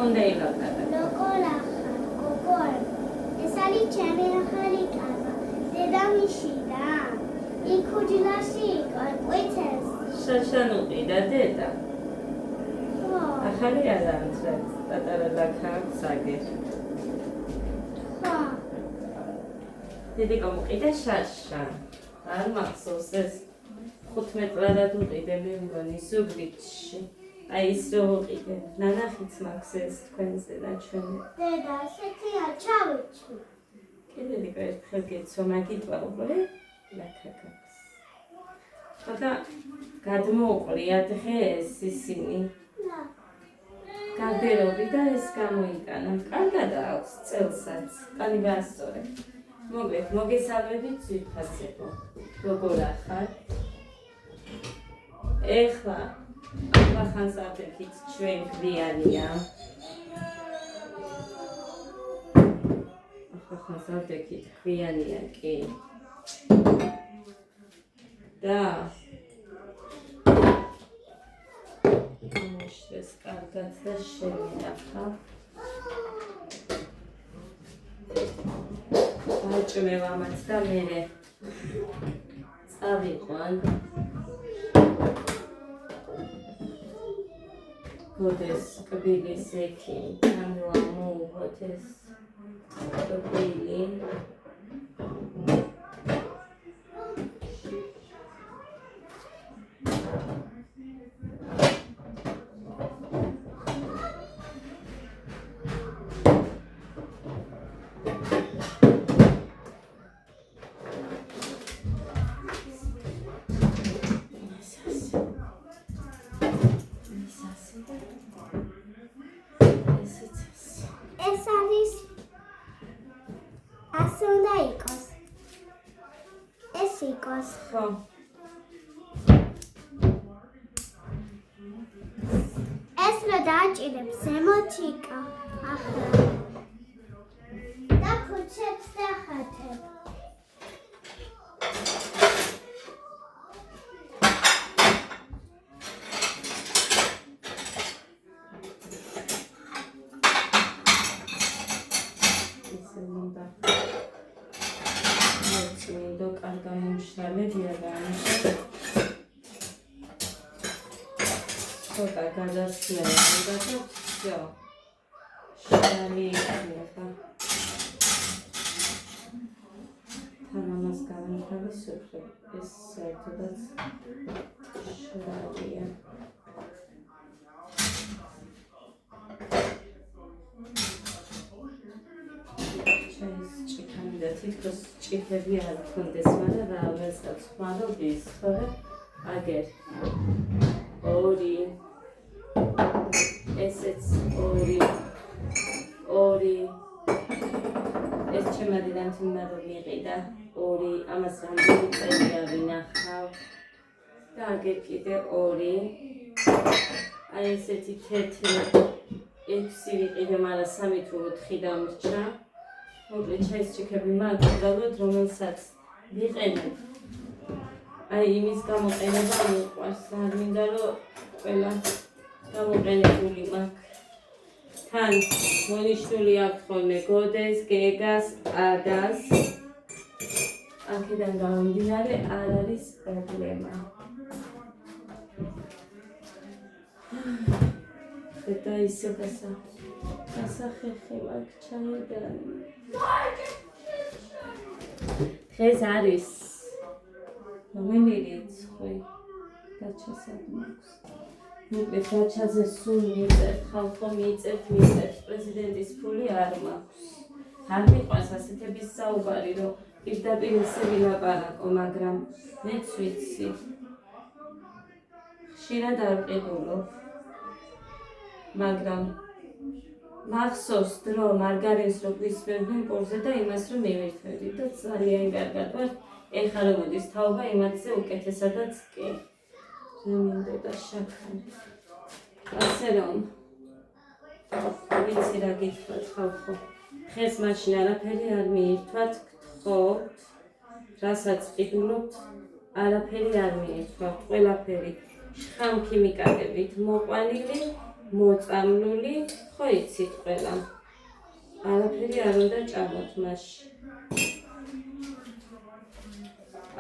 უნდა იღალატა? როგორ ახალ, გოგო, ეს არის ჩემი ახალი კაბა. დედამიში რა. იქ უჯლაში იყო, ყვიცეს. შაშანუ ყიდა დედა. ხო. ახალი არა ამცრად, პატარა ლაქა აქვს აგერ. ხო. დიდი კომყიდა შაშა. არ მახსოვს ეს 15 წლად უყიდე მე მგონი ზუგდიდში. აი ის რო უყიდე. ნანახიც მაქვს ეს თქვენზე და ჩვენი. დედა, ასეთია ჩავიჩვი. კიდე ლიკა ერთხელ გეცვა მაგიტვა უყურე ლაქა გაქვს. ხოდა გადმოუყრია დღეს ისინი. გარდერობი და ეს გამოიტანა. კარგად აქვს წელსაც. კანი გაასწორე. მოგეთ, მოგესალმებით ძვირფასებო. როგორ ახარ? ეხლა ახახანს აფეთით ჩვენ გვიანია. ახახანს აფეთით გვიანია კი. და მოშეს კარგად და შემინახა. აჭმევ ამაც და მერე წავიყვან. გოდეს კბილის ეკი, ამოუღოთ ეს კბილი. ეს არის ასე უნდა იყოს. ეს იყოს. ხო. ეს რა დააჭირებს ზემოთიკა. ახლა. და ქუჩებს დახათებ. ცოტა გადასვლელი უნდა და всё. შალი იქნება. თან ამას გავანთავისუფლებ. ეს საერთოდაც შალია. ჩაის ჭიქანი და თითქოს ჭიქები არ გქონდეს, მაგრამ რაველსაც ხმარობის, თორე აგერ. ორი ესეც ორი ეს ჩემადიდან თუნდა რომ მიყიდა ორი ამას რამდენი წელია ვინახავ და აგერ კიდე ორი აი ესეთი თეთრი 6 ვიყიდე, მაგრამ 3 თუ 4 დამრჩა. მოკლედ ჩაის ჭიქები მაქვს უბრალოდ რომელსაც ვიყენებ. აი იმის გამოყენება მიყვარს, არ მინდა რომ ყველა გამოყენებული მაქვს. თან მონიშნული აქვს ხოლმე გოდეს, გეგას, ადას. აქედან გამომდინარე არ არის პრობლემა. და ისე გასახერხე მაქვს ჩაიდან. დღეს არის რომელი რიცხვი? დაჩასად მაქვს. მოკლედ დაჩაზე სულ მიწერთ, ხალხო მიწერთ, პრეზიდენტის ფული არ მაქვს. არ მიყვარს ასეთების საუბარი, რომ პირდაპირ ესე ვილაპარაკო, მაგრამ მეც ვიცი. ხშირად არ ვყიდულობ. მაგრამ მახსოვს დრო მარგარინს რო გვისმენდნენ პურზე და იმას რომ მივირთმევდი და ძალიან კარგად ვარ. ეხლა რომ მოდის თაობა იმათზე უკეთესადაც კი. მინდოდა შაქარი. ასე რომ ვიცი რა გითხრათ ხალხო. დღეს მაშინ არაფერი არ მიირთვათ, გთხოვთ, რასაც ყიდულობთ, არაფერი არ მიირთვათ, ყველაფერი შხამქიმიკატებით მოყვანილი მოწამლული, ხო იცით ყველა. არაფერი არ უნდა ჭამოთ მასში.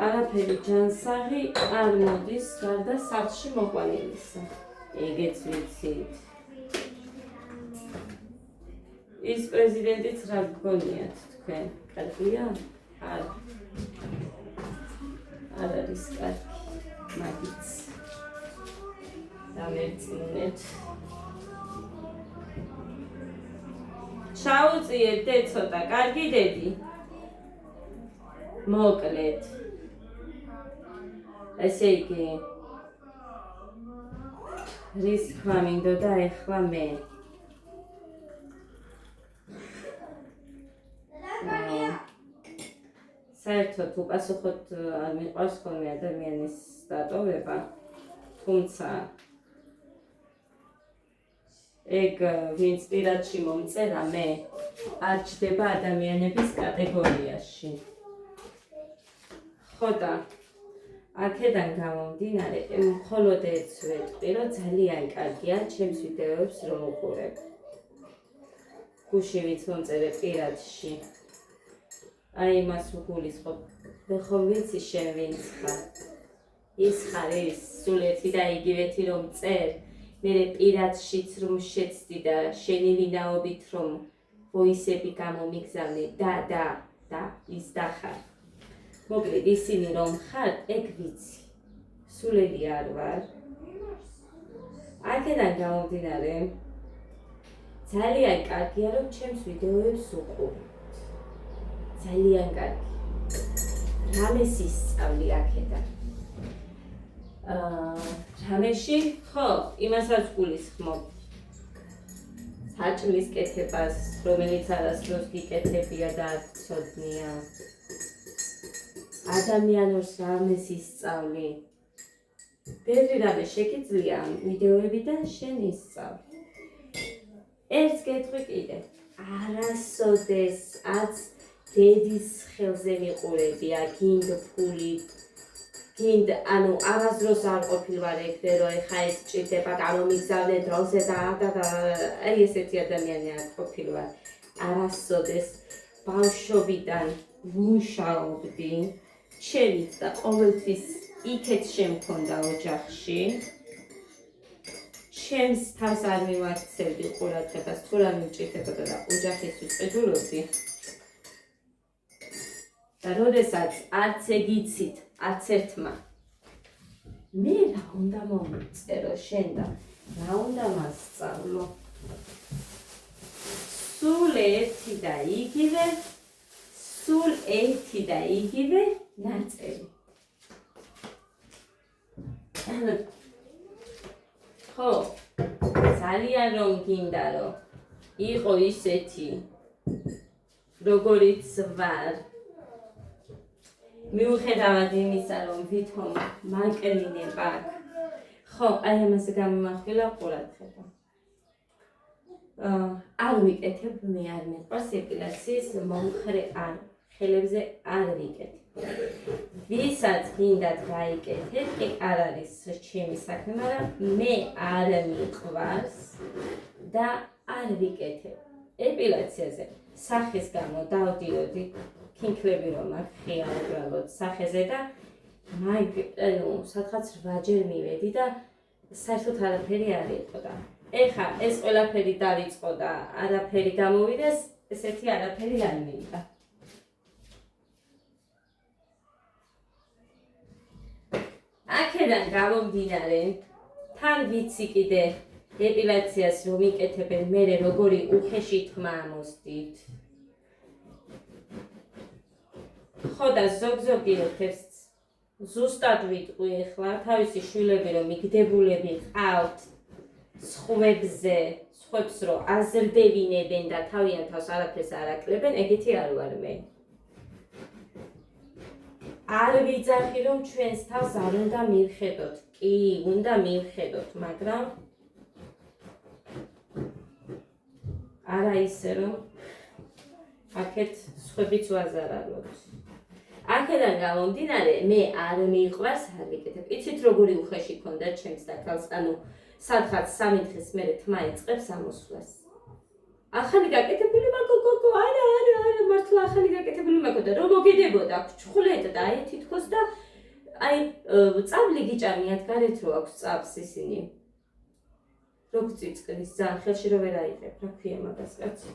არაფერი ჯანსაღი არ მოდის გარდა სახლში მოყვანილისა. ეგეც ვიცით. ის პრეზიდენტიც რა გგონიათ თქვენ? კარგია? არ არის კარგი. მაგიც დამერწმუნეთ. ჩაუწიეთ დე ცოტა, კარგი დედი. მოკლედ. ესე იგი რის თქვა მინდოდა ეხლა მე. საერთოდ უპასუხოთ არ მიყვარს ხოლმე ადამიანის დატოვება, თუმცა ეგ ვინც პირადში მომწერა მე არ ჩდება ადამიანების კატეგორიაში. ხო და აქედან გამომდინარე მხოლოდ ერთს ვეტყვი, რომ ძალიან კარგია ჩემს ვიდეოებს რომ უყურებ. გუში ვინც მომწერე პირადში. აი იმას ვგულისხმობ, ხომ ვიცი შენ ვინც ხარ. ის ხარ ის სულ ერთი და იგივეთი რომ წერ, მერე პირადშიც რომ შეცდი და შენი ვინაობით რომ ვოისები გამომიგზავნე და ის დახარ. მოკლედ ისინი რომ ხარ, ეგ ვიცი. სულელი არ ვარ. აქედან გამომდინარე ძალიან კარგია რომ ჩემს ვიდეოებს უყურებ. ძალიან კარგი. რამეს ისწავლი აქედან. რამეში, ხო, იმასაც გულისხმობ. საჭმლის კეთებას, რომელიც არასდროს გიკეთებია და არ გწოდნია. ადამიანურს რამეს ისწავლი. ბევრი რამე შეგიძლია ვიდეოებიდან შენ ისწავლი. ერთს გეტყვი კიდე. არასოდეს არც დედის ხელზე მიყურებია, გინდ ფული, გინდ, ანუ არასდროს არ ყოფილვარ ეგრე, რომ ეხა ეს ჭირდება გამომიგზავნე დროზე და აი ესეთი ადამიანი არ ყოფილვარ. არასოდეს ბავშვობიდან ვმუშაობდი, ჩემით და ყოველთვის იქეთ შემქონდა ოჯახში. ჩემს თავს არ მივაქცევდი ყურადღებას, თუ რა მიმჭირდებოდა და ოჯახისთვის ვეძულობდი. და როდესაც არც ეგ იცით, არც ერთმა მე რა უნდა მომწერო შენ და რა უნდა მასწავლო. სულ ერთი და იგივე ნაწერი. ხო, ძალიან რომ გინდა რომ იყო ისეთი როგორიც ვარ. მიუხედავად იმისა, რომ ვითომ მაკრინება აქვს, ხო, აი ამაზე გამომახვილა ყურადღება. არ ვიკეთებ, მე არ მიყვარს ეპილაციის მომხრე არ, ხელებზე არ ვიკეთებ. ვისაც გინდათ გაიკეთეთ, კი არ არის ჩემი საქმე, მაგრამ მე არ მიყვარს და არ ვიკეთებ. ეპილაციაზე სახის გამო დავდიოდი. ქინქლები რომ აქ ხია უბრალოდ სახეზე და სადღაც 8 ჯერ მივედი და საერთოდ არაფერი არ იყო და ეხა ეს ყველაფერი დავიწყო და არაფერი გამოვიდეს, ესეთი არაფერი არ მივიდა. აქედან გამომდინარე, თან ვიცი კიდე ეპილაციას რომ იკეთებენ, მერე როგორი უხეში თმა მოსდით. ხო და ზოგ-ზოგი ერთებს ზუსტად ვიტყვი ახლა, თავისი შვილები რომ მიგდებულები ყავთ სხვებს რომ აზრდევინებენ და თავიანთ თავს არაფერს არ აკლებენ, ეგეთი არ ვარ მე. არ ვიძახი რომ ჩვენს თავს არ უნდა მივხედოთ. კი, უნდა მივხედოთ, მაგრამ არა ისე რომ აქეთ სხვებიც ვაზარალოთ. აქედან გამომდინარე, მე არ მიყვარს არ ვიკეთებ. იცით როგორი უხეში ქონდა ჩემს დაკალს, ანუ სადღაც 3 დღის მერე თმა იწყებს ამოსვლას. ახალი გაკეთებული მაქო გოგო, არა, მართლა ახალი გაკეთებული მაქო და რომ მოგედებოდა ჩხულეთ და აი თითქოს და აი წავლი გიჭამიათ გარეთ რო აქვს წავს ისინი. როგორც იწკრის ძალიან ხელში რო ვერ აიღებ, რა ქვია მაგას კაცო.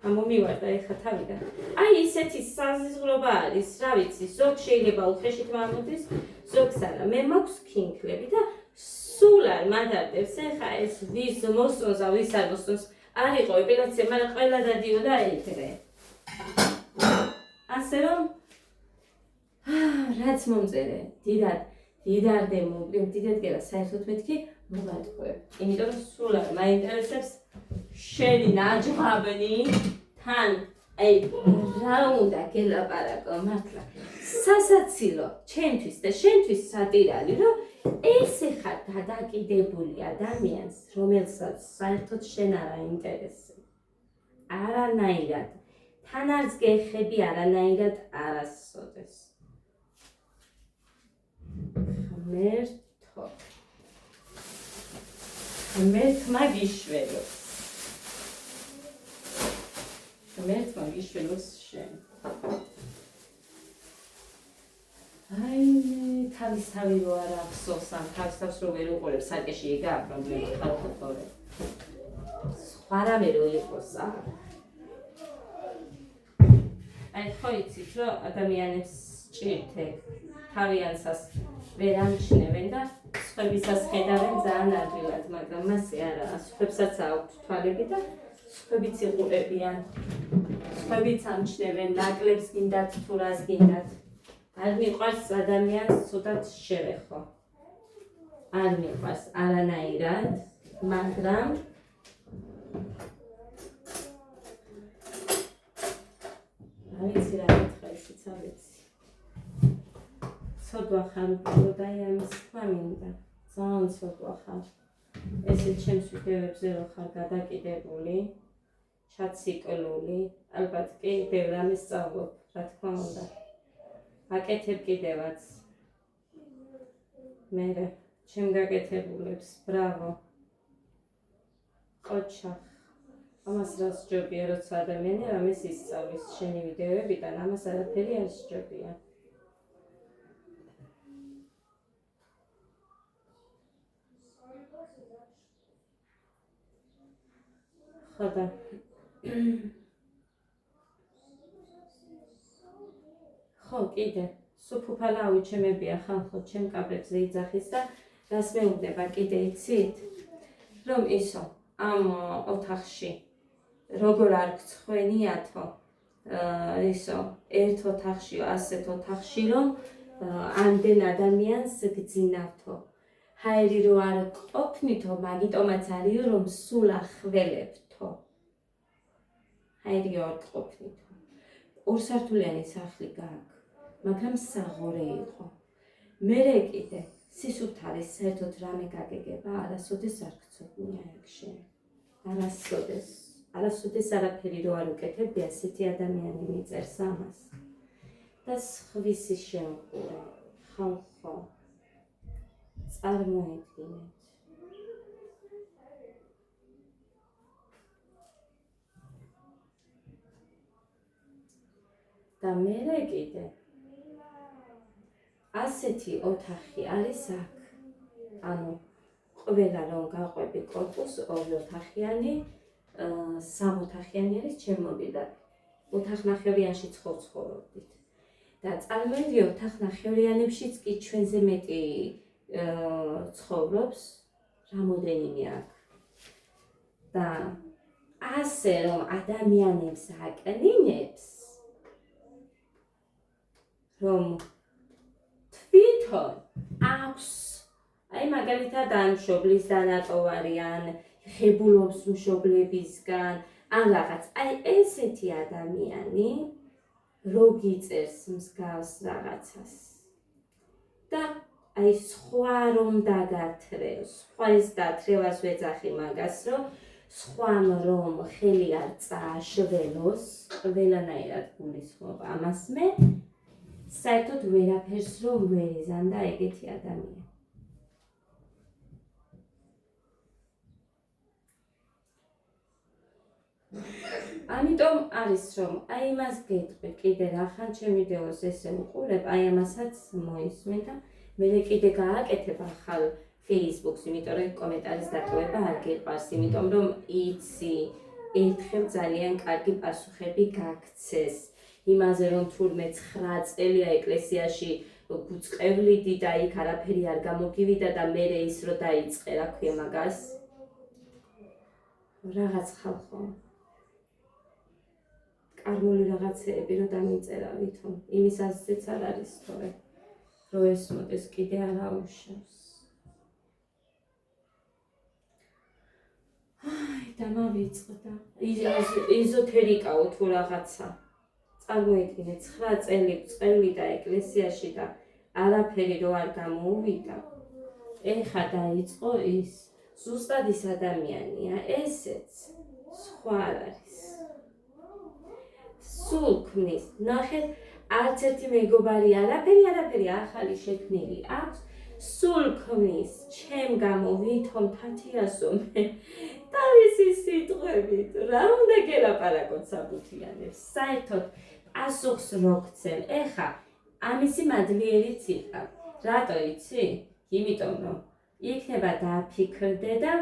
ამომივარდა ეხა თავიდან. აი ისეთი საზღვრობა არის, რა ვიცი, ზოგ შეიძლება უხეშით მომოდის, ზოგს არა. მე მაქვს ქინქლები და სულ არ მადარდებს ეხა ეს ვის მოსწონს და ვის არ მოსწონს. არ იყო ეპილაცია, მაგრამ ყველა დადიოდა ეგრე. ასე რომ რაც მომწერე, დიდარდე მომკლიმ, დიდად გელა საერთოდ მეთქი მოგატყვევ. იმიტომ რომ სულ არ მაინტერესებს შენი ნაჯღაბნი თან აი რა უნდა გელაპარაკო მართლა. სასაცილო ჩემთვის და შენთვის სატირალი რომ ესე ხარ გადაკიდებული ადამიანს, რომელსაც საერთოდ შენ არ აინტერესებს. არანაირად. თან არც გეხები არანაირად არასოდეს. ღმერთმა გიშველოს შენ. აი თავისთავი რო არ ახსოვს ან თავისთავს რო ვერ უყურებს საკეში ეგაა პრობლემა ხალხოთორე. სხვა რამე რო იყოს აი ხო იცით რომ ადამიანებს ჭირთე თავიანსას ვერ ამჩნევენ და სხვებისას ხედავენ ძალიან ადვილად, მაგრამ მასე არა, სხვებსაც აქვთ თვალები და სხვებიც იყურებიან. სხვებიც ამჩნევენ, ნაკლებს გინდათ თუ რას გინდათ. არ მიყვარს ადამიანს ცუდად შევეხო. არ მიყვარს არანაირად, მაგრამ არ ვიცი რა მითხრა ისიც არ ვიცი. ცოდვა ხარ უფრო და ამის თქმა მინდა. ძალიან ცოდვა ხარ. ესეც ჩემს ვიდეოებზე რო ხარ გადაკიდებული, ჩაციკლული, ალბათ კი ბევრ რამეს სწავლობ, რა თქმა უნდა. აკეთებ კიდევაც. მერე ჩემ გაკეთებულებს, ბრავო. ყოჩა. ამას რას ჯობია, როცა ადამიანი რამეს ისწავლის შენი ვიდეოებიდან, ამას არაფერი არ სჯობია. ხოდა ხო კიდე სუფუფალა აუჩემებია ხალხო ჩემ კაპებზე იძახის და რას მეუბნება კიდე იცით რომ ისო ამ ოთახში როგორ არ გცხვენიათო ისო ერთ ოთახში ასეთ ოთახში რომ ამდენ ადამიანს გძინავთო ჰაერი რო არ ყოფნითო მაგიტომაც არისო რომ სულ ახველებთო ჰაერი არ ყოფნითო ორსართულიანი სახლი გაქვს მაგრამ საღორე იყო მერე კიდე სისუფთავის საერთოდ რამე გაგეგება არასოდეს არ გწოდნია ეგში არასოდეს არაფერი რო არ უკეთებდი ასეთი ადამიანი მიწერს ამას და სხვისი შემყურე ხალხო წარმოედგინეთ და მერე კიდე ასეთი ოთახი არის აქ. ანუ ყველა რომ გაყვები კორპუს ორი ოთახიანი, 3 ოთახიანი არის ჩემმობილად. ოთახნახევრიანში ცხოვრობდით. და წარმოიდგინე ოთახნახევრიანებშიც კი ჩვენზე მეტი ცხოვრობს, რამოდენიმე აქ. და ასე რომ ადამიანებს აკნინებს, რომ თვითონ აქვს აი მაგალითად ან მშობლის დანატოვარიან, ხებულობს მშობლებისგან, ან რაღაც. აი ესეთი ადამიანი რო გიწერს მსგავს რაღაცას. და აი სხვა რომ დაგათრევს, სხვა ის დათრევას ვეძახი მაგას, რომ სხვამ რომ ხელი არ წააშველოს, ყველანაირად გულისხმობ ამას მე საერთოდ ვერაფერს რომ ვერ იზამდა ეგეთი ადამიანი. ამიტომ არის რომ აი იმას გეტყვი კიდე რახან ჩემი ვიდეოს ესე უყურებ, აი ამასაც მოისმენ და მე კიდე გააკეთებ ახალ Facebook-ს, იმიტომ რომ კომენტარის დატოვება არ გიყვარს, იმიტომ რომ იცი ერთხელ ძალიან კარგი პასუხები გაქცეს. იმაზე რომ თურმე 9 წელია ეკლესიაში გუწყევლიდი და იქ არაფერი არ გამოგივიდა და მე ის რო დაიწყე, რა ქვია მაგას? რაღაც ხალხო. კარგული რაღაცეები რო დამიწერა ვითომ, იმის ასეც არ არის თორე, რო ეს მოდეს კიდე არ აუშავს. აი, დამავიწყდა. ეზოთერიკაო თუ რაღაცა. წარმოიდგინე 9 წელი წელვიდა ეკლესიაში და არაფერი რო არ გამოუვიდა. ეხა დაიწყო ის. ზუსტად ის ადამიანია, ესეც სხვა არ არის. სულ ქმნის, ნახეთ, არც ერთი მეგობარი არაფერი ახალი შექმნილი აქვს. სულ ქმნის, ჩემ გამო ვითომ თათიასო მე თავისი სიტყვებით, რა უნდა გელაპარაკოთ საბუთიანებს, საერთოდ პასუხს რო გცემ, ეხა ამისი მადლიერიც იყავ, რატო იცი? იმიტომ რომ იქნება დაფიქრდე და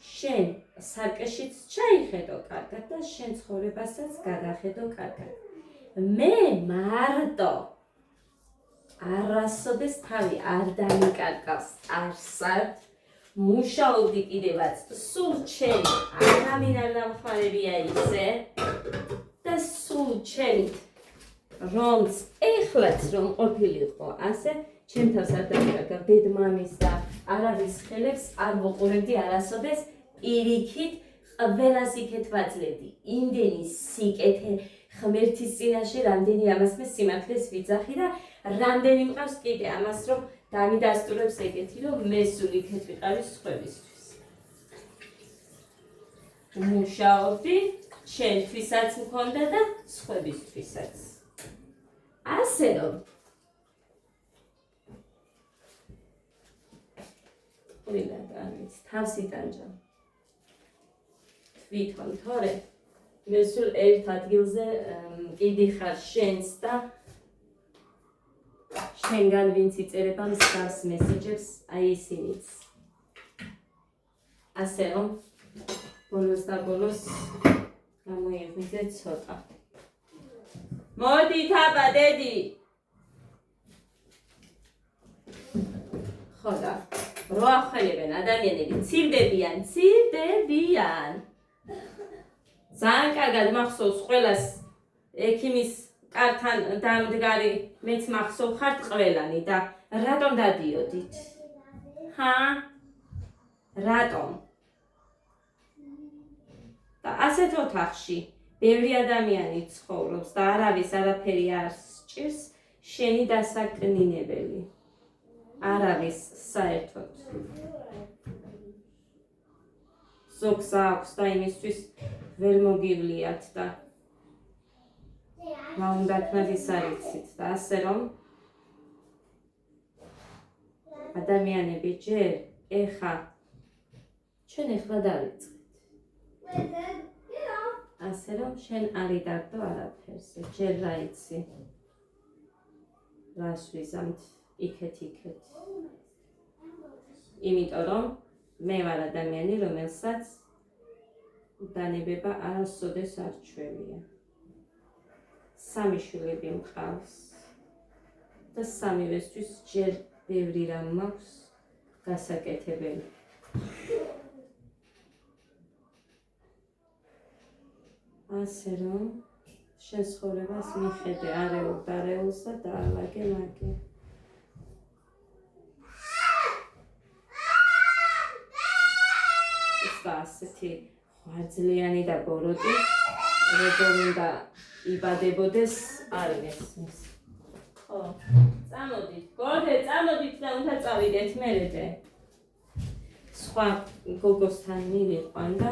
შენ სარკეშიც ჩაიხედო კარგად და შენ ცხოვრებასაც გადახედო კარგად. მე მარტო არასოდეს თავი არ დამიკარგავს არსად, მუშაობდი კიდევაც, სულ ჩემი არავინ არ დამხმარებია ისე და სულ ჩემით რომც ეხლაც რომ ყოფილიყო ასე, ჩემ თავს არ დამიკარგა ბედმამის და არავის ხელებს არ მოყურებდი არასოდეს, პირიქით ყველას იქეთ ვაძლევდი. იმდენი სიკეთე ღმერთის წინაშე, რამდენი ამას მე სიმართლეს ვიძახი და რამდენი მყავს კიდე ამას რომ დამიდასტურებს ეგეთი რომ მე სულ იქეთ ვიყავი სხვებისთვის. მუშაობდი, ჩემთვისაც მქონდა და სხვებისთვისაც. ასე რომ ყველა განვიც თავს იტანჯა. თვითონ თორე მე სულ ერთ ადგილზე კიდიხარ შენს და შენგან ვინც იწერება მსგავს მესეჯებს, აი ისინიც. ასე რომ ბოლოს და ბოლოს გამოიღვიძე ცოტა. მოდი თაბა დედი. ხოდა რო ახველებენ ადამიანები ცირდებიან. ძალიან კარგად მახსოვს ყველას ექიმის კართან დამდგარი მეც მახსოვ ხართ ყველანი და რატომ დადიოდით? რატომ? და ასეთ ოთახში ბევრი ადამიანი ცხოვრობს და არავის არაფერი არ სჭირს შენი დასაკნინებელი. არავის საერთოდ. ზოგს აქვს და იმისთვის ვერ მოგივლიათ და რა უნდა თქვათ ის არ იცით და ასე რომ ადამიანები ჯერ ეხა ჩვენ ეხლა დავიწყეთ. ასე რომ შენ არ იდარდო არაფერს, ჯერ რა იცი, რას ვიზამთ იქეთ. იმიტომ რომ მე ვარ ადამიანი, რომელსაც დანებება არასოდეს არ ჩვევია. 3 შვილები მყავს და 3-ვესთვის ჯერ ბევრი რამ მაქვს გასაკეთებელი. ასე რომ შენ ცხოვრებას მიხედე არეულ დარეულს და დაალაგე მაგე. და ასეთი ღვაწლიანი და ბოროტი როგორ უნდა იბადებოდეს არ მესმის. ხო, წამოდით, გორდე, წამოდით და უნდა წავიდეთ მერე. სხვა გოგოსთან მივიყვან და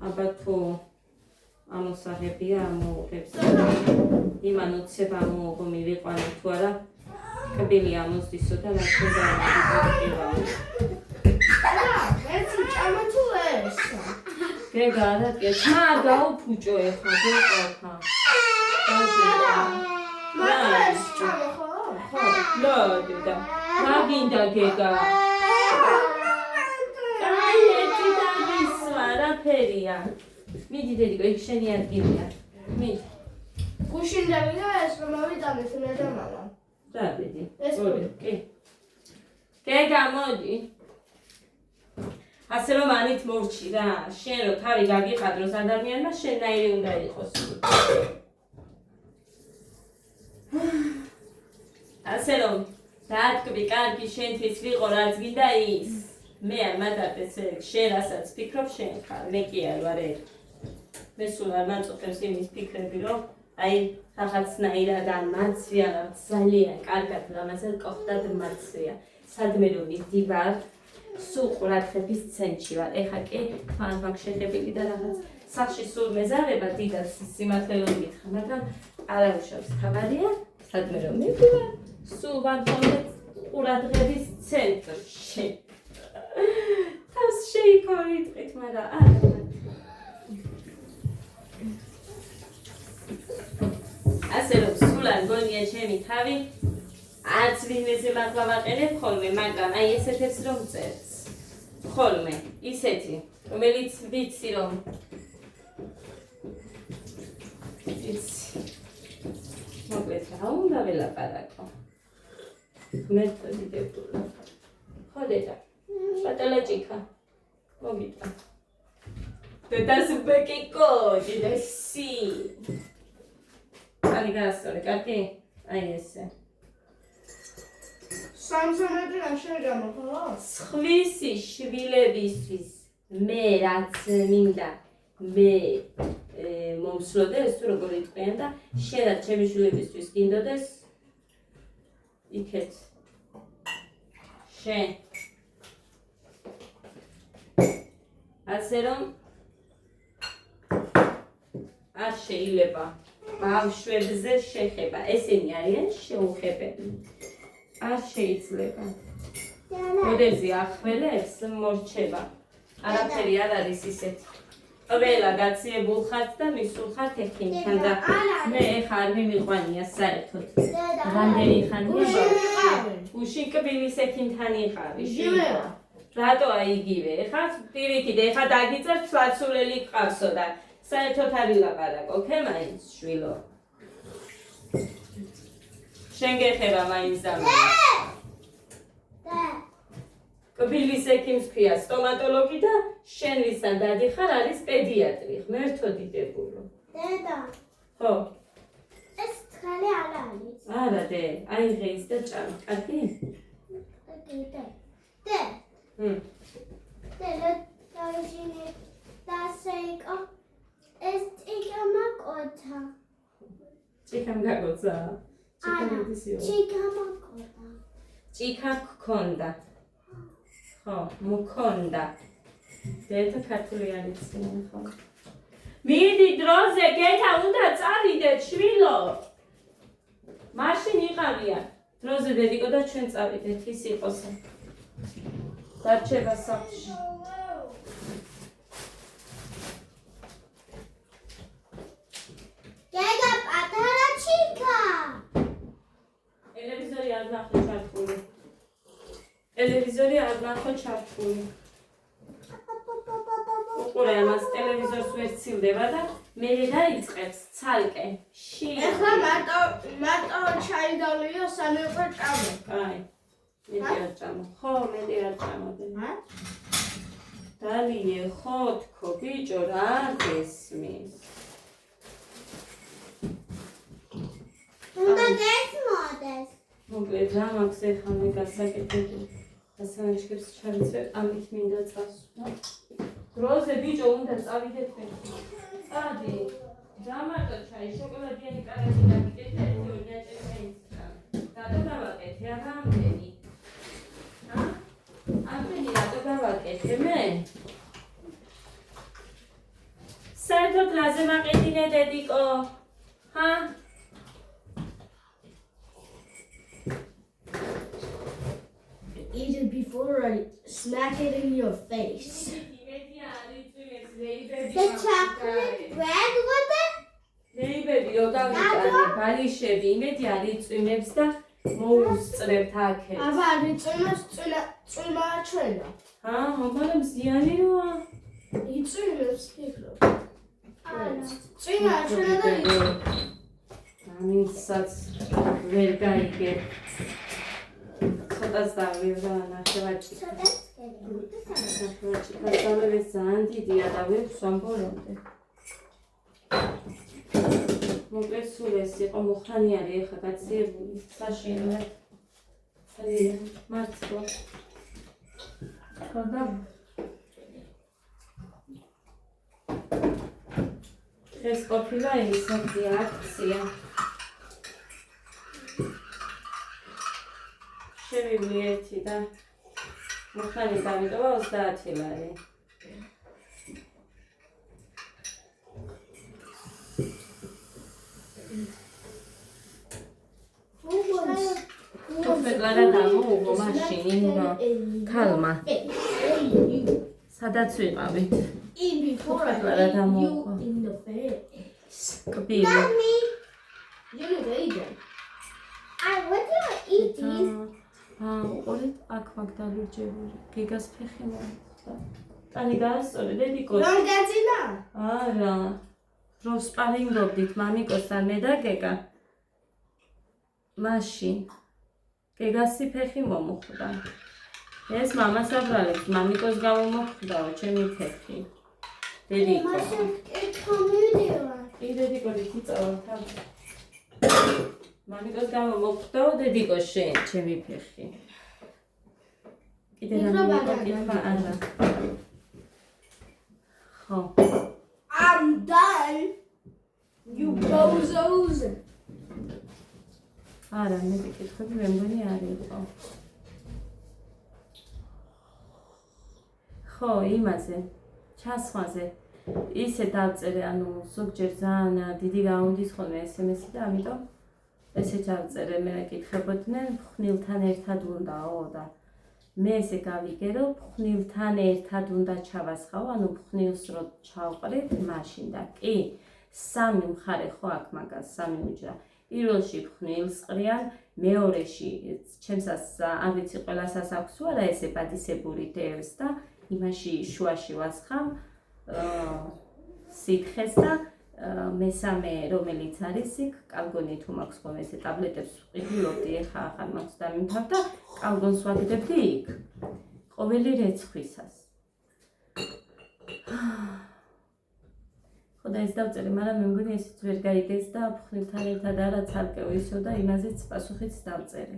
აბა თუ ამოსაღებია ამოუღებს. იმან უცებ ამოუღო მივიყვანე თუ არა, კბილი ამოსდისო და რა თქმა უნდა გეგა არადგე გაუფუჭო ეხლა გეყავხა მაგრამ ჩამო ხო? ხო ნო დედა მაგინდა გეგა აი ერთი დაგისვა რაფერია მიდი დედიკო იქ შენი ადგილია მიდი გუშინ დავიდა ეს რომ მოვიტანეთ მე და მამა რა დედი ეს კი გეგა მოდი ასე რომ ანით მორჩი რა შენ რო თავი გაგიყადროს ადამიანმა შენნაირი უნდა იყოს ასე რომ დათქვი კარგი შენთვის ვიყო რაც გინდა ის მე არ მადარდეს შენ რასაც ფიქრობ შენ ხარ მე კი არ ვარ მე სულ არ მაწუხებს იმის ფიქრები რომ აი რაღაცნაირად ან მაცვია ძალიან კარგად რამასაც ყოხდად მაცვია სადმე რომ მიდივარ სულ ყურადღების ცენტრში ვარ ეხა კი თან მაგ შეხებილი და რაღაც სახში სულ მეზარება დიდად სიმართლე რომ მითხრა მაგრამ არაუშავს თავარია სადმე რომ მიდივარ სულ ვარ ყურადღების ცენტრში თავს შეიქორიტყვით მაგრამ არა ასე რომ სულ არ გონია ჩემი თავი არც ვინმეზე მართლა ვაყენებ ხოლმე მაგრამ აი ესეთებს რომ წერს ხოლმე ისეთი რომელიც ვიცი რომ იცი მოკლედ რა უნდა ველაპარაკო მეთოდი დეპტულა ხო დედა პატალა ჭიქა მოგიტა დედას ბეკი კოდი და სი აი გასწორე კარგი აი ესე სამსამეტი რა შეგამო ხო? სხვისი შვილებისთვის მე რაც მინდა მე მომსვლოდეს თუ როგორ იტყვიან და შენაც ჩემი შვილებისთვის გინდოდეს იქეთ შენ ასე რომ არ შეიძლება ბავშვებზე შეხება ესენი არიან შეუხებები არ შეიძლება მოდელზე ახველებს მორჩება არაფერი არ არის ისეთი ყველა გაციებულ ხართ და მისულ ხართ ექიმთან და მე ეხა არ მიმიყვანია საერთოდ რამდენი ხანია გუშინ კბილის ექიმთან იყავი რატო აიგივე ეხა პირიქით ეხა დაგიწერ ცვაცულელი ყავსო და საერთოდ არ ვილაპარაკო ხე მაინც შვილო შენ გეხება მაინც და კბილის ექიმს ქვია სტომატოლოგი და შენ ვისთან დადიხარ არის პედიატრი ღმერთო დიდებულო დედა ხო ეს ცხელი არ არის არა დე აიღე ის და ჭამ კარგი დე დავიჟინე დასეიკო ეს ჭიქა მაკოთა ჭიქამ გაგოცა ჭიქა მაკოთა ჭიქა გქონდა ხო მქონდა დედა ქართული არის ხო მიდი დროზე გეთა უნდა წავიდეთ შვილო მაშინ იყავია დროზე დედიკო და ჩვენ წავიდეთ ის იყოსა დარჩება სახლში გეგა პატარა ჭიქა ტელევიზორი არ ნახო ჩართული ტელევიზორი არ ნახო ჩართული უყურე ამას ტელევიზორს ვერ ცილდება და მე დაიწყებს ცალკე ეხლა მარტო ჩაიდავლიო სამი უკვე ჭამო აი მე არ ჭამო ხო მე არ ჭამოდე დალიე ხო თქო ბიჭო რა გესმის უნდა გესმოდეს მოკლედ რა მაქვს ეხლა მე გასაკეთებული ასანაშკებს ჩავიცვე ამით მინდა წასვლა დროზე ბიჭო უნდა წავიდეთ მე წადი რა მარტო ჩაი შოკოლადიანი კარაგი დაგიკეთე ერთი ორი ნაჭერი მეინსკა რატო გავაკეთე ამდენი ამდენი რატო გავაკეთე მე საერთოდ რაზე მაყიდინე დედიკო ჰა Eat it before I smack it in your face. The chocolate bread with it? ნეიბები რო გავიტანე, ბარიშები, იმედი არის წვიმებს და მოუსწრებთ აქეთ. აბა რიწვიმას წვიმა ჩვენა. მაგრამ ზიანი როა. იწვიმებს ფიქრობ. წვიმა ჩვენა და ამინცაც ვერ გაიგე. ცოტას დავიღო ნახევარჭი. ნახევარჭი გასავლების ძალიან დიდია და ვერ ვსვამ ბოლომდე. მოკლედ სულ ეს იყო მოხანიარი ეხა გაციებული საშინლად. ძალიან მართლა. ხოდა ეს ყოფილა ისეთი აქცია. შევივლი ერთი და მოხანი დავიტოვა 30 ლარი. თოფეკლარა დამოუღო მაშინ ქალმა. სადაც ვიყავით? თოფეკლარა დამოუღო. კბილი. უყურეთ, აქ მაგდალუჯებული. გიგას ფეხი მოაწყდა. ტანი დაასწორე, დედიკო. რომ გაძინა? არა. რო სპარინგობდით მამიკოსთან მე და გეგა. მაშინ გეგასი ფეხი მომუხდა. ეს მამას აბრალებს, მამიკოს გამომოხდაო ჩემი ფეხი. დედიკო. დედიკო დიწავა თან. მამიკოს გამომოხდაო დედიკო შენ ჩემი ფეხი. კიდე რა არა. ხო. I'm done. You bozos. არა, მე ვიკითხები, მე მგონი არ იყო. ხო, იმაზე, ჩასხვაზე. ისე დავწერე, ანუ ზოგჯერ ძალიან დიდი გაუნდის ხოლმე SMS-ი და ამიტომ ესე ჩავწერე, მე კითხებოდნენ, ფხნილთან ერთად უნდაო და მე ესე გავიგე, რომ ფხნილთან ერთად უნდა ჩავასხავ, ანუ ფხნილს რო ჩავყრით მაშინ და კი, სამი მხარე ხო აქ მაგას, სამი უჯრა. პირველში ფხნილს ყრიან, მეორეში ჩემსაც არ ვიცი ყველასაც აქვს თუ არა ესე ბადისებური დევს და იმაში შუაში ვასხამ სითხეს და მესამე რომელიც არის იქ კალგონი თუ მაქვს ხოლმე ესე ტაბლეტებს ვყიდულობდი ეხა ახალ მაქვს დამიმთავ და კალგონს ვაგდებდი იქ ყოველი რეცხვისას. ხოდა ეს დავწერე, მაგრამ მე მგონი ესეც ვერ გაიგეს და ფხნილთან ერთად არა ცალკეო ისო და იმაზეც პასუხიც დავწერე.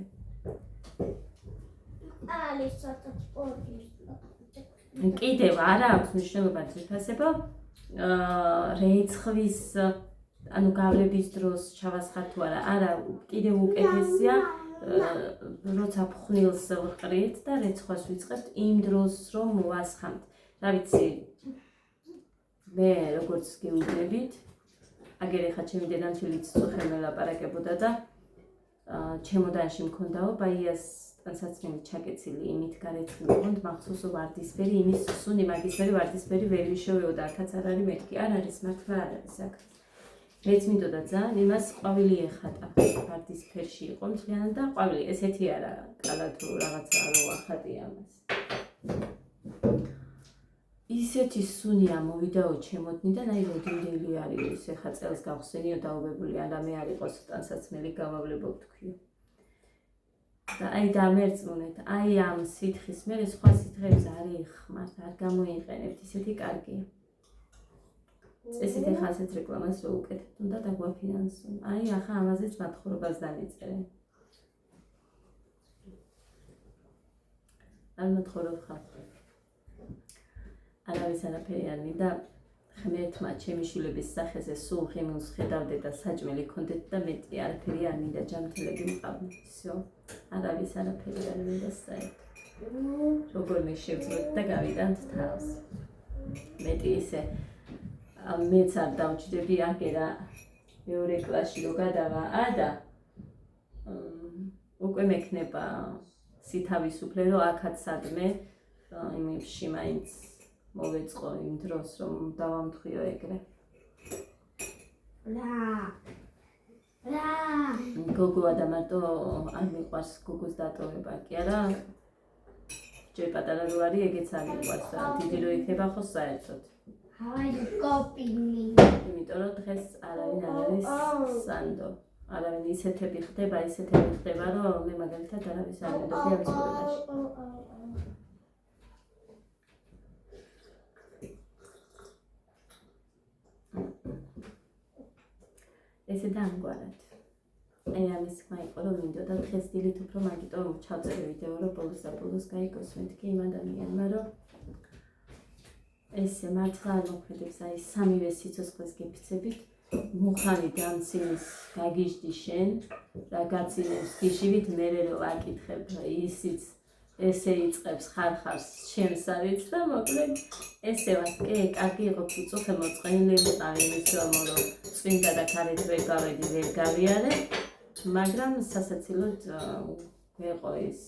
კიდევ არა აქვს მნიშვნელობა ძვირფასება რეცხვის ანუ გავლების დროს ჩავასხათ თუ არა, არა კიდევ უკეთესია როცა ფხნილს ვყრით და რეცხვას ვიწყებთ იმ დროს რომ მოვასხამთ. რა ვიცი მე როგორც გეუბნებით, აგერ ეხა ჩემი დედამჩილიც წუხე მელაპარაკებოდა და ჩემოდანში მქონდაო ბაიას ტანსაცმელი ჩაკეცილი იმით გარეცხილი მქონდ მახსოვსო ვარდისფერი იმის სუნი მაგისფერი ვარდისფერი ვერ ვიშოვეოდა აქაც არ არის მეთქი არ არის მართლა არ არის აქ მეც მინდოდა ძალიან იმას ყვავილი ეხატა ვარდისფერში იყო მთლიანად და ყვავილი ესეთი არა კალა თუ რაღაცა რო ახატია მას ისეთი სუნი ამოვიდაო ჩემოდნიდან აი როდინდელი არის ეხა წელს გავხსენიო დაობებული არა მე არ იყოს ტანსაცმელი გავავლებობ თქვი და აი დამერწმუნეთ აი ამ სითხის მე სხვა სითხეებს არ იხმართ არ გამოიყენებთ ისეთი კარგია წესით ეხა ასეთ რეკლამას რო უკეთებთ უნდა დაგვაფინანსონ აი ახლა ამაზეც მათხრობას დამიწერე არ მათხრობ ხალხს არავის არაფერი არ მინდა ღმერთმა ჩემი შვილების სახეზე სულ ღიმილს ხედავდე და საჭმელი ქონდეთ და მეტი არაფერი არ მინდა ჯანმრთელები მყავდეთ всё არავის არაფერი არ მინდა საერთოდ როგორმე შევძლოთ და გავიტანთ თავს მეტი ისე მეც არ დავჭდები აგერა მეორე კლასში რო გადავა და უკვე მექნება სითავისუფლე რომ აქაც სადმე იმებში მაინც მოვეწყო იმ დროს რომ დავამთხვიო ეგრე. გოგოა და მარტო არ მიყვარს გოგოს დატოვება კი არა? ჯერ პატარა რო არის ეგეც არ მიყვარს და დიდი რო იქნება ხო საერთოდ. იმიტომ რომ დღეს არავინ არ არის სანდო. არავინ ისეთები ხდება რომ მე მაგალითად არავის არ მედოდი ამ ცხოვრებაში. ესე დამგვარად. ამის თქმა იყო რომ მინდოდა დღეს დილით უფრო მაგიტომ ჩავწერე ვიდეო რომ ბოლოს გაიგოს მეთქი იმ ადამიანმა რომ ესე მართლა არ მოქმედებს აი სამივე სიცოცხლეს გიფიცებით მუხანი დამცინის გაგიჟდი შენ რა გაცინებს გიჟივით მერე რო ვაკითხებ ისიც ესე იწყებს ხარხარს ჩემს არიც და მოკლედ ესე ვასკე კარგი იყო ფუწუხე მოწყენილი ვიყავი იმის რომ წვინდა და ქარეთ ვერ გავედი ვერ გავიარე მაგრამ სასაცილოდ ვეყო ის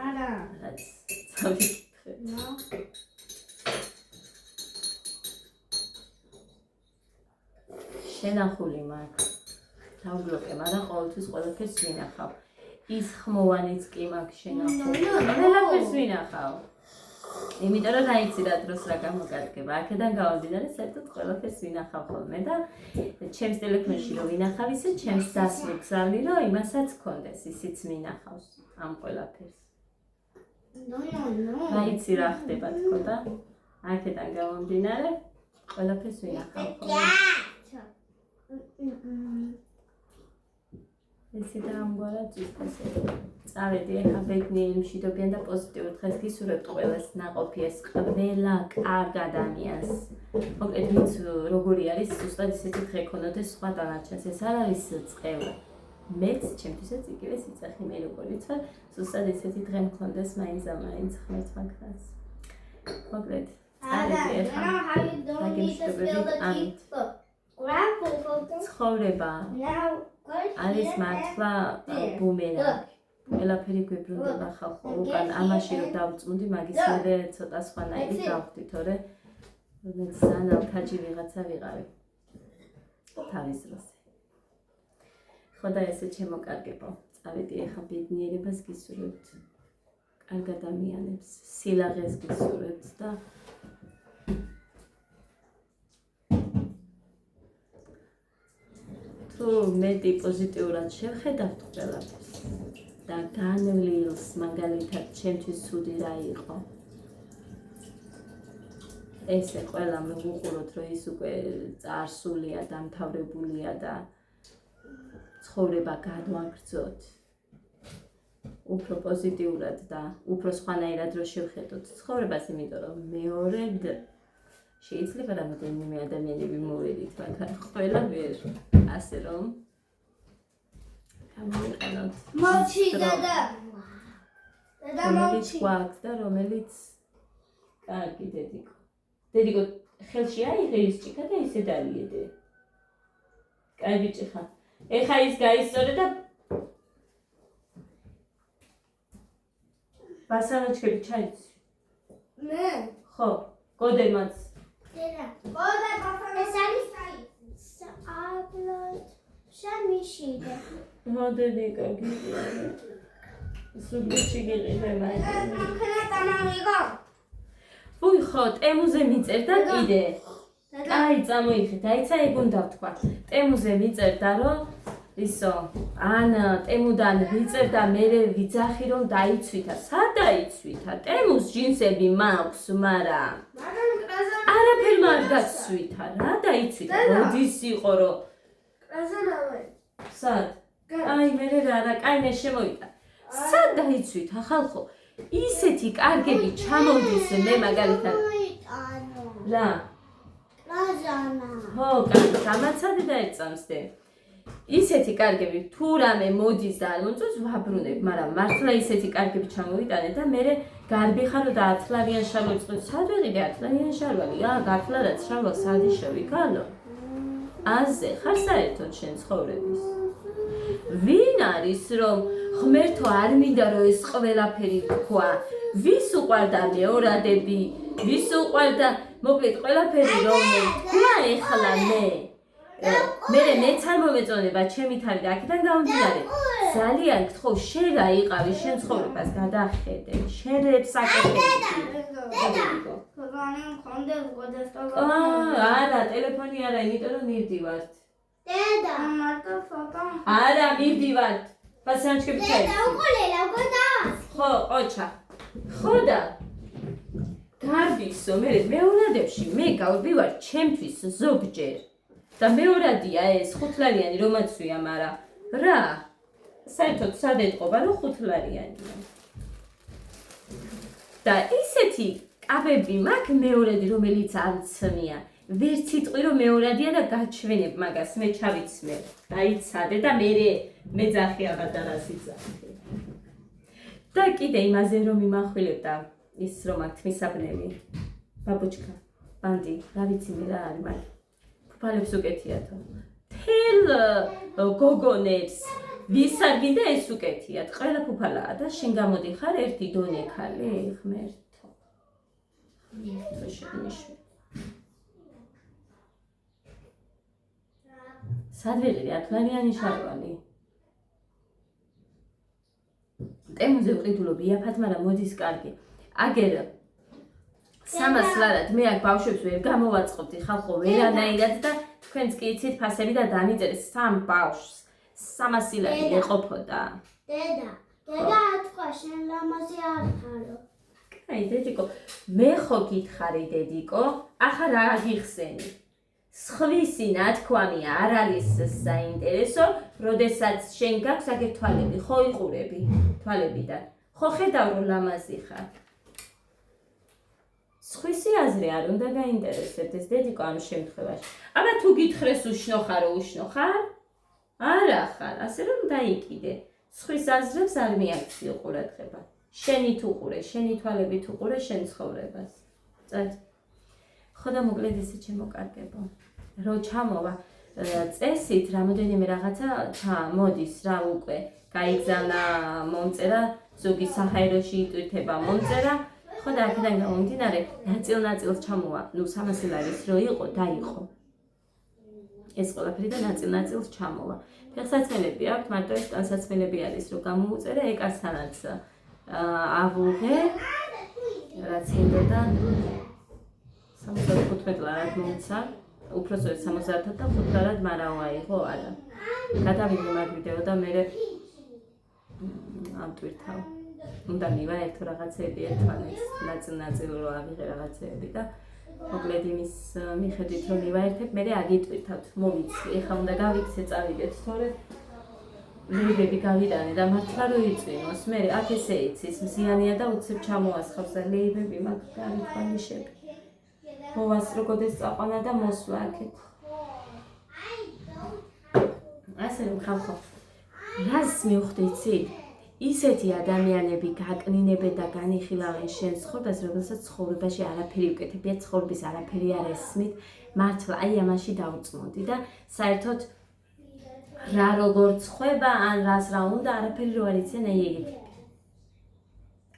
არა რაც წავიკითხე შენახული მაქვს დავგლოკე მაგრამ ყოველთვის ყველაფერს ვინახავ ის ხმოვანიც კი მაქვს შენახული ყველაფერს ვინახავ იმიტომ რომ აიცი რა დროს რა გამოგადგება აქედან გავამდინარე საერთოდ ყველაფერს ვინახავ ხოლმე და ჩემს ტელეფონში რომ ვინახავ ისე ჩემს დას ვიგზავნი რომ იმასაც გქონდეს ისიც მინახავს ამ ყველაფერს აიცი რა ხდება თქო და აქედან გავამდინარე ყველაფერს ვინახავ ხოლმე ესე და ამგვარად ძირფასე წავედი ახლა ბედნიერი მშვიდობიან და პოზიტიურ დღეს გისურვებთ ყველას ნაყოფიეს ყველა კარგ ადამიანს მოკლედ ვინც როგორი არის ზუსტად ისეთი დღე ქონოდეს სხვა დანარჩენს ეს არ არის წყევა მეც ჩემთვისაც იგივე სიძახი მე როგორიც ვარ ზუსტად ესეთი დღე მქონდეს მაინც ღმერთმა ქრას მოკლედ წავედი ახლა დაგემშვიდობებით ამით ცხოვრება არის მართლა ბუმერანგი. ყველაფერი გვიბრუნდება ხალხო. უკან ამაში რომ დავწმუნდი, მაგის მერე ცოტა სხვანაირი გავხდი, თორე ძალიან ხაჯი ვიღაცა ვიყავი. თავის დროზე. ხო და ესე ჩემო კარგებო. წავედი ახლა ბედნიერებას გისურვებთ. კარგ ადამიანებს, სილაღეს გისურვებთ და მეტი პოზიტიურად შევხედავთ ყველაფერს და განვლილს მაგალითად ჩემთვის ცუდი რა იყო ესე ყველა მოვუყუროთ რომ ის უკვე წარსულია დამთავრებულია და ცხოვრება გადვაგრძოთ უფრო პოზიტიურად და უფრო სხვანაირად რომ შევხედოთ ცხოვრებას იმიტომ რომ მეორე შეიძლება რამდენიმე ადამიანები მოვედით მაგრამ ყველა ვერ ასე რომ გამოვიყენოთ მოჩი დედა რომელიც გვაქვს და რომელიც კარგი დედიკო ხელში აიღე ის ჭიქა და ისე დაიედე კარგი ჭიქა ეხა ის გაისწორე და ბასანაჩქები ჩაიცი მე ხო გოდემაც დედა გოდე ეს არის აბლოდ შამიშიდე მოდედიკა გიგია სუბიჩი გიყიდე მაგრამ ვუი ხო ტემუზე მიწერდა კიდე აი წამოიხეთ აიცა ეგ უნდა ვთქვა ტემუზე მიწერდა რომ ისო ან ტემუდან ვიწერდა მე ვიძახი რომ დაიცვითა სად დაიცვითა ტემუს ჯინსები მაქვს მაგრამ არაფერ არ გაცვითა რა დაიცვითა მოდის იყო რომ კრაზანავე სად აი მე რა კაინე შემოვიდა სად დაიცვითა ხალხო ისეთი კარგები ჩამოვიდეს მე მაგალითად რა კრაზანა ხო კარგი გამაცადე და ეწამსდე ისეთი კარგები თუ რამე მოდის და არ მომწონს ვაბრუნებ მაგრამ მართლა ისეთი კარგები ჩამოვიტანე და მე გარბიხარო და 10 ლარიან შარვალ წყვილს სად ვიყიდე 10 ლარიან შარვალი რა 10 ლარად შარვალ სადი შევიკალო აზე ხარ საერთოდ შენ ცხოვრების ვინ არის რომ ღმერთო არ მინდა რომ ეს ყველაფერი თქვა ვის უყვარდა მეორადები, ვის უყვარდა მოკლედ ყველაფერი რომ თქვა ეხლა მე მეც არ მომეწონება ჩემი თავი და აქედან გამომდინარე ძალიან გთხოვ შენ რა იყავი შენ ცხოვრებას გადახედე შენ საკეთებდი არა ტელეფონი არა იმიტომ რომ მივდივართ დედა მარტო ფოტო არა მივდივართ პასანჩკები დედა უკოლელა გოდა ხო ოჩა ხო და გარბისო მე მეორადებში მე გავდივარ ჩემთვის ზოგჯერ და მეორადია ეს ხუთლარიანი რომაც ვია მაგრამ რა საერთოდ სად ეტყობა რომ ხუთლარიანია და ისეთი კაბები მაქვს მეორადი რომელიც არ ცმია ვერც იტყვი რომ მეორადია და გაჩვენებ მაგას მე ჩავიცმე დაიცადე და მე ძახი აღარ სიძახი და კიდე იმაზე რომ მიმახვილებ და ის რომ აქ თმისაბნელი ბაბუჩკა ბანდი რა ვიცი მე რა არის მაგ ფუფალებს უკეთიათო თელ გოგონებს ვისარგინდა ეს უკეთიათ ყველა ფუფალაა და შენ გამოდიხარ ერთი დონე ქალი ღმერთო შენიშვი სად ვიყიდე ათლარიანი შარვალი ტემოზე ვყიდულობ იაფად მაგრამ მოდის კარგი აგერ 300 ლარად მე აქ ბავშვებს ვერ გამოვაწყობდი ხალხო ვერანაირად და თქვენც კი იცით ფასები და დამიწერეს 3 ბავშვს 300 ლარი ეყოფოდა დედა ათქვა შენ ლამაზი არ ხარო კაი დედიკო მე ხო გითხარი დედიკო ახლა რა გიხსენი სხვისი ნათქვამი არ არის საინტერესო როდესაც შენ გაქვს აგერ თვალები ხო იყურები თვალებიდან ხო ხედავ რომ ლამაზი ხარ სხვისი აზრი არ უნდა გაინტერესებდეს დედიკო ამ შემთხვევაში აბა თუ გითხრეს უშნო ხარო უშნო ხარ არა ხარ ასე რომ დაიკიდე სხვის აზრებს არ მიაქციო ყურადღება შენი თუ ყურე შენი თვალებით უყურე შენ ცხოვრებას წად ხო და მოკლედ ესე შემოკარგებო რო ჩამოვა წესით რამოდენიმე რაღაცა მოდის რა უკვე გაიგზავნა მომწერა ზოგი საჰაეროში იტვირთება მომწერა ხო და აქედან გამომდინარე ნაწილ-ნაწილს ჩამოვა ნუ 300 ლარის რო იყო დაიყო ეს ყველაფერი და ნაწილ-ნაწილს ჩამოვა ფეხსაცმელები აქვს მარტო ეს ტანსაცმელები არის რომ გამოუწერე ეკასთანაც ავუღე რაც ინდოდა 75 ლარად მომცა უпроსოდ 70 და 5 ლარად მარაო აიღო არა გადავიდე მაგ ვიდეო და მე ამტვირთავ უნდა მივა ერთო რაღაცეები ერთმანეთს ნაწილ-ნაწილ რო ავიღე რაღაცეები და მოკლედ იმის მიხედვით რომ მივაერთებ მე აგიტვირთავთ მოვიცი ეხლა უნდა გავიქცე წავიდეთ თორე ლეიბები გავიტანე და მართლა რო იწვიმოს მე აქ ესე იცის მზიანია და უცებ ჩამოასხავს და ლეიბები მაგ გამიტყვანიშები მოვას როგორ წაყვანა და მოსვლა აქეთ ასე რომ ხალხო რას მივხვდი იცი ისეთი ადამიანები გაკნინებენ და განიხილავენ შენ ცხოვრებას რომელსაც ცხოვრებაში არაფერი უკეთებია ცხოვრების არაფერი არ ესმით მართლა აი ამაში დავწმოდი და საერთოდ რა როგორ ცხოვრება ან რას რა უნდა არაფერი რო არ იციან აი ეგეთი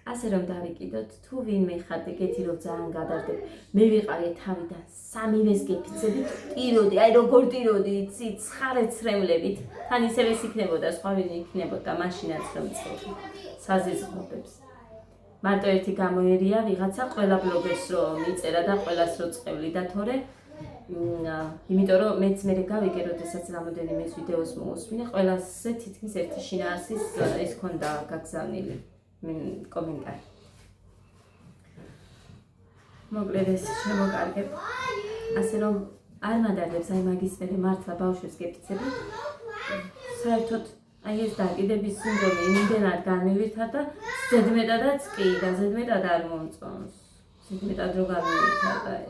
ასე რომ დავიკიდოთ თუ ვინმე ხართ ეგეთი რომ ძალიან გადარდებ მე ვიყავი თავიდან სამივეს გეფიცები ტიროდი აი როგორ ტიროდი იცი ცხარეცრემლებით თან ისევე იქნებოდა სხვა ვინ იქნებოდა მაშინაც რომ წევი საზიზღობებს მარტო ერთი გამოერია ვიღაცა ყველა ბლოგერს რომ მიწერა და ყველას რო წევლი და თორე იმიტომ რომ მეც მე გავიგე როდესაც რამოდენიმე ვიდეოს მოусმინე ყველასე თითქმის ერთი შინაარსის ის ქონდა გაგზავნილი კომენტარი მოკლედ ეს შემოკარგებ ასე რომ არ მადარდებს აი მაგის მე მართლა ბავშვებს გეფიცები საერთოდ აი ეს დაკიდების სინდრომი იმდენად განმივირთა და ზედმეტადაც კი და ზედმეტად არ მომწონს ზედმეტად რო განმივირთა და აი